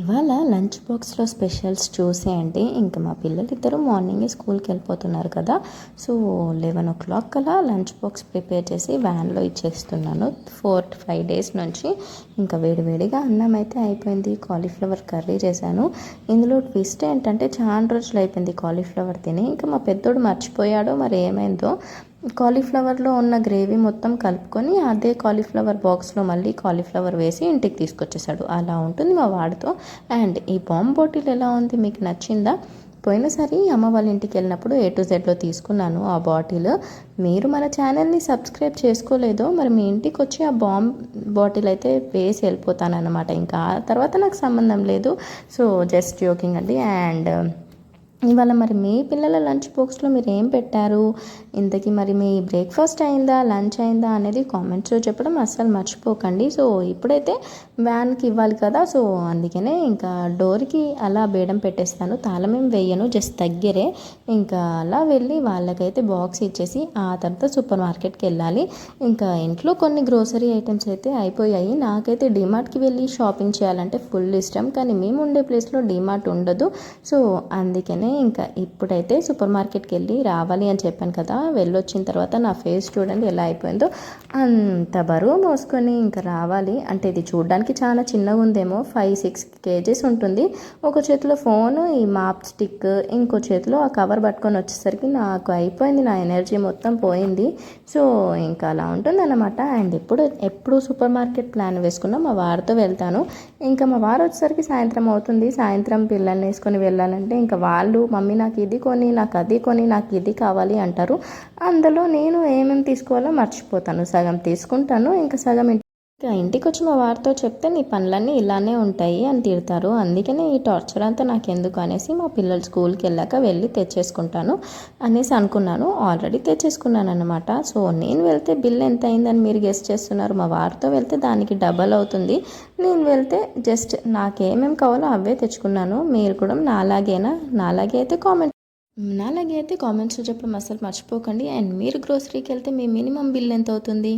ఇవాళ లంచ్ బాక్స్లో స్పెషల్స్ చూసేయండి. ఇంకా మా పిల్లలు ఇద్దరు మార్నింగే స్కూల్కి వెళ్ళిపోతున్నారు కదా. సో 11 o'clock కల్లా లంచ్ బాక్స్ ప్రిపేర్ చేసి వ్యాన్లో ఇచ్చేస్తున్నాను. 4 to 5 days నుంచి ఇంకా వేడివేడిగా అన్నం అయితే అయిపోయింది. కాలీఫ్లవర్ కర్రీ చేశాను. ఇందులో ట్విస్ట్ ఏంటంటే చాలా రోజులు అయిపోయింది కాలీఫ్లవర్ తిని. ఇంకా మా పెద్దోడు మర్చిపోయాడో మరి ఏమైందో, కాలీఫ్లవర్లో ఉన్న గ్రేవీ మొత్తం కలుపుకొని అదే కాలీఫ్లవర్ బాక్స్లో మళ్ళీ కాలీఫ్లవర్ వేసి ఇంటికి తీసుకొచ్చేసాడు. అలా ఉంటుంది మా వాడితో. అండ్ ఈ బాంబ్ బాటిల్ ఎలా ఉంది, మీకు నచ్చిందా? పోయినసారి అమ్మ వాళ్ళ ఇంటికి వెళ్ళినప్పుడు A to Zలో తీసుకున్నాను ఆ బాటిల్. మీరు మన ఛానల్ని సబ్స్క్రైబ్ చేసుకోలేదో మరి మీ ఇంటికి వచ్చి ఆ బాంబ్ బాటిల్ అయితే వేసి వెళ్ళిపోతానన్నమాట. ఇంకా ఆ తర్వాత నాకు సంబంధం లేదు. సో జస్ట్ జోకింగ్ అండి. అండ్ ఇవాళ మరి మీ పిల్లల లంచ్ బాక్స్లో మీరు ఏం పెట్టారు, ఇంతకీ మరి మీ బ్రేక్ఫాస్ట్ అయిందా, లంచ్ అయిందా అనేది కామెంట్స్లో చెప్పడం అస్సలు మర్చిపోకండి. సో ఇప్పుడైతే వ్యాన్కి ఇవ్వాలి కదా, సో అందుకనే ఇంకా డోర్కి అలా బేడం పెట్టేస్తాను. తాళం ఏం వేయను, జస్ట్ దగ్గరే. ఇంకా అలా వెళ్ళి వాళ్ళకైతే బాక్స్ ఇచ్చేసి ఆ తర్వాత సూపర్ మార్కెట్కి వెళ్ళాలి. ఇంకా ఇంట్లో కొన్ని గ్రోసరీ ఐటమ్స్ అయితే అయిపోయాయి. నాకైతే డిమార్ట్కి వెళ్ళి షాపింగ్ చేయాలంటే ఫుల్ ఇష్టం, కానీ మేము ఉండే ప్లేస్లో డిమార్ట్ ఉండదు. సో అందుకనే ఇంకా ఇప్పుడైతే సూపర్ మార్కెట్కి వెళ్ళి రావాలి అని చెప్పాను కదా. వెళ్ళొచ్చిన తర్వాత నా ఫేస్ చూడండి ఎలా అయిపోయిందో. అంత బరువు మోసుకొని ఇంకా రావాలి అంటే ఇది చూడడానికి చాలా చిన్నగా ఉందేమో, 5-6 kgs ఉంటుంది. ఒక చేతిలో ఫోను, ఈ మాప్ స్టిక్, ఇంకో చేతిలో ఆ కవర్ పట్టుకొని వచ్చేసరికి నాకు అయిపోయింది, నా ఎనర్జీ మొత్తం పోయింది. సో ఇంకా అలా ఉంటుంది అన్నమాట. అండ్ ఎప్పుడు సూపర్ మార్కెట్ ప్లాన్ వేసుకున్నా మా వారితో వెళ్తాను. ఇంకా మా వారు వచ్చేసరికి సాయంత్రం అవుతుంది. సాయంత్రం పిల్లల్ని వేసుకొని వెళ్ళాలంటే ఇంకా వాళ్ళు మమ్మీ నాకు ఇది కొని, నాకు అది కొని, నాకు ఇది కావాలి అంటారు. అందులో నేను ఏమేమి తీసుకోవాలో మర్చిపోతాను. సగం తీసుకుంటాను, ఇంకా సగం ఇంకా ఇంటికి వచ్చి మా వారితో చెప్తే నీ పనులన్నీ ఇలానే ఉంటాయి అని తిడతారు. అందుకనే ఈ టార్చర్ అంతా నాకు ఎందుకు అనేసి మా పిల్లలు స్కూల్కి వెళ్ళాక వెళ్ళి తెచ్చేసుకుంటాను అనేసి అనుకున్నాను. ఆల్రెడీ తెచ్చేసుకున్నాను అనమాట. సో నేను వెళ్తే బిల్ ఎంత అయిందని మీరు గెస్ట్ చేస్తున్నారు. మా వారితో వెళ్తే దానికి డబల్ అవుతుంది. నేను వెళ్తే జస్ట్ నాకేమేమి కావాలో అవే తెచ్చుకున్నాను. మీరు కూడా నాలాగే అయితే కామెంట్స్లో చెప్పడం అసలు మర్చిపోకండి. అండ్ మీరు గ్రోసరీకి వెళ్తే మీ మినిమం బిల్ ఎంత అవుతుంది?